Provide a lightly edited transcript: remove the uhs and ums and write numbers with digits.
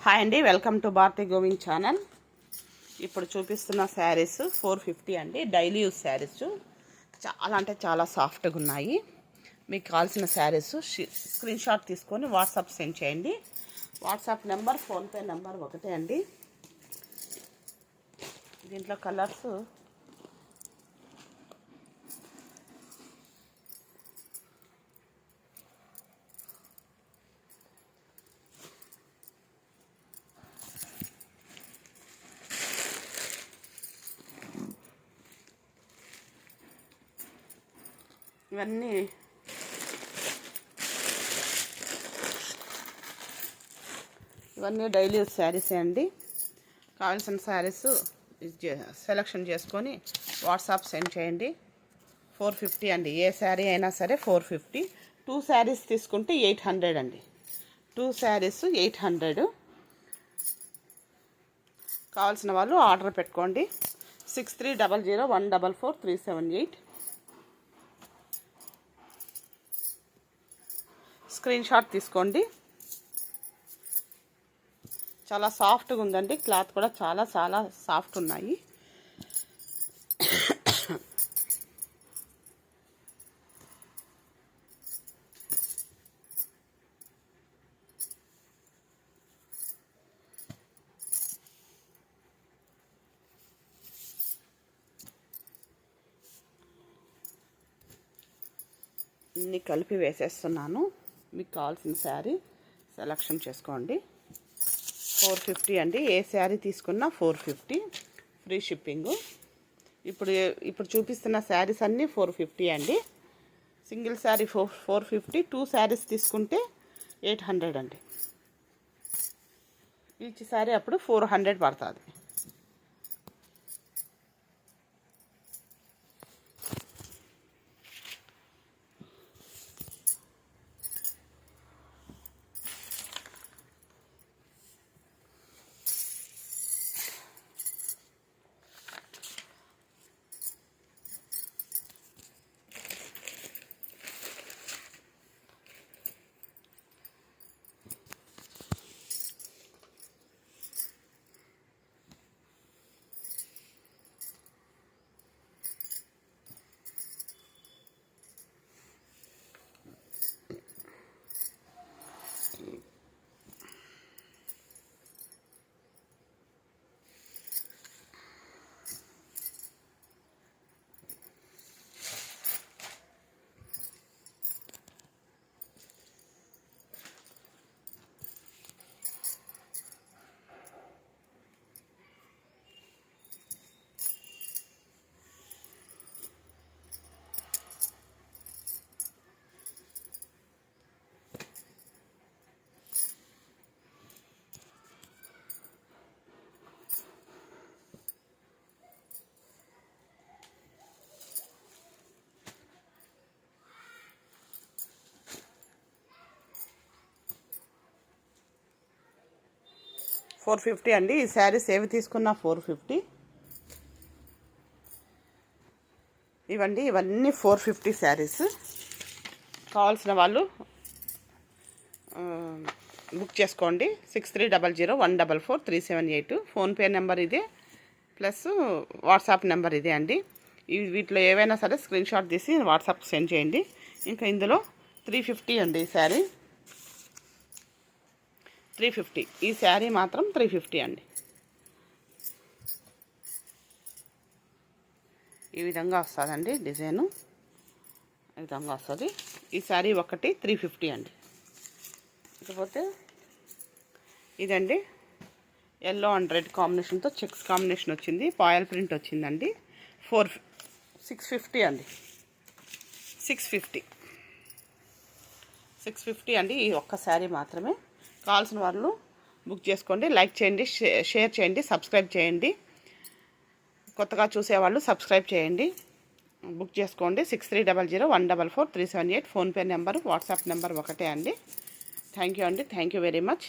Hi అండి, welcome to Bharathi Govind channel. ఇప్పుడు చూపిస్తున్న శారీస్ 450 అండి. డైలీ యూస్ శారీస్ చాలా అంటే చాలా సాఫ్ట్గా ఉన్నాయి. మీకు కావాల్సిన శారీస్ స్క్రీన్ షాట్ తీసుకొని వాట్సాప్ సెండ్ చేయండి. వాట్సాప్ నెంబర్, ఫోన్పే నెంబర్ ఒకటే అండి. దీంట్లో కలర్స్ ఇవన్నీ డైలీ యూస్ శారీసే అండి. కావాల్సిన శారీస్ సెలెక్షన్ చేసుకొని వాట్సాప్ సెండ్ చేయండి. 450 అండి. ఏ శారీ అయినా సరే 450. 2 శారీస్ తీసుకుంటే 800 అండి. 2 శారీస్ 800. కావాల్సిన వాళ్ళు ఆర్డర్ పెట్టుకోండి. 6300144378 స్క్రీన్ షాట్ తీసుకోండి. చాలా సాఫ్ట్గా ఉందండి. క్లాత్ కూడా చాలా చాలా సాఫ్ట్ ఉన్నాయి. ఇన్ని కలిపి వేసేస్తున్నాను. మీకు కావాల్సిన శారీ సెలెక్షన్ చేసుకోండి. 450 అండి. ఏ శారీ తీసుకున్నా 450, ఫ్రీ షిప్పింగు. ఇప్పుడు చూపిస్తున్న శారీస్ అన్నీ 450 అండి. సింగిల్ శారీ 450, 2 శారీస్ తీసుకుంటే 800 అండి. ఈచ్ శారీ అప్పుడు 400 పడుతుంది. $450 అండి. ఈ శారీస్ ఏవి తీసుకున్నా 450. ఇవన్నీ 450 శారీస్. కావాల్సిన వాళ్ళు బుక్ చేసుకోండి. 6300144378 ఫోన్పే నెంబర్ ఇదే, ప్లస్ వాట్సాప్ నెంబర్ ఇదే అండి. వీటిలో ఏవైనా సరే స్క్రీన్ షాట్ తీసి వాట్సాప్ సెండ్ చేయండి. ఇంకా ఇందులో 350 అండి. ఈ శారీ 350. ఈ శారీ మాత్రం 350 అండి. ఈ విధంగా వస్తుందండి డిజైను. ఈ విధంగా వస్తుంది. ఈ శారీ ఒకటి 350 అండి. ఇకపోతే ఇదండి, ఎల్లో అండ్ రెడ్ కాంబినేషన్తో చెక్స్ కాంబినేషన్ వచ్చింది. పాయల్ ప్రింట్ వచ్చిందండి. 650 అండి. 650 అండి. ఈ ఒక్క శారీ మాత్రమే. కావాల్సిన వాళ్ళు బుక్ చేసుకోండి. లైక్ చేయండి, షేర్ చేయండి, సబ్స్క్రైబ్ చేయండి. కొత్తగా చూసేవాళ్ళు సబ్స్క్రైబ్ చేయండి, బుక్ చేసుకోండి. 6300144378 ఫోన్పే నెంబర్, వాట్సాప్ నెంబర్ ఒకటే అండి. థ్యాంక్ యూ అండి. Thank you very much.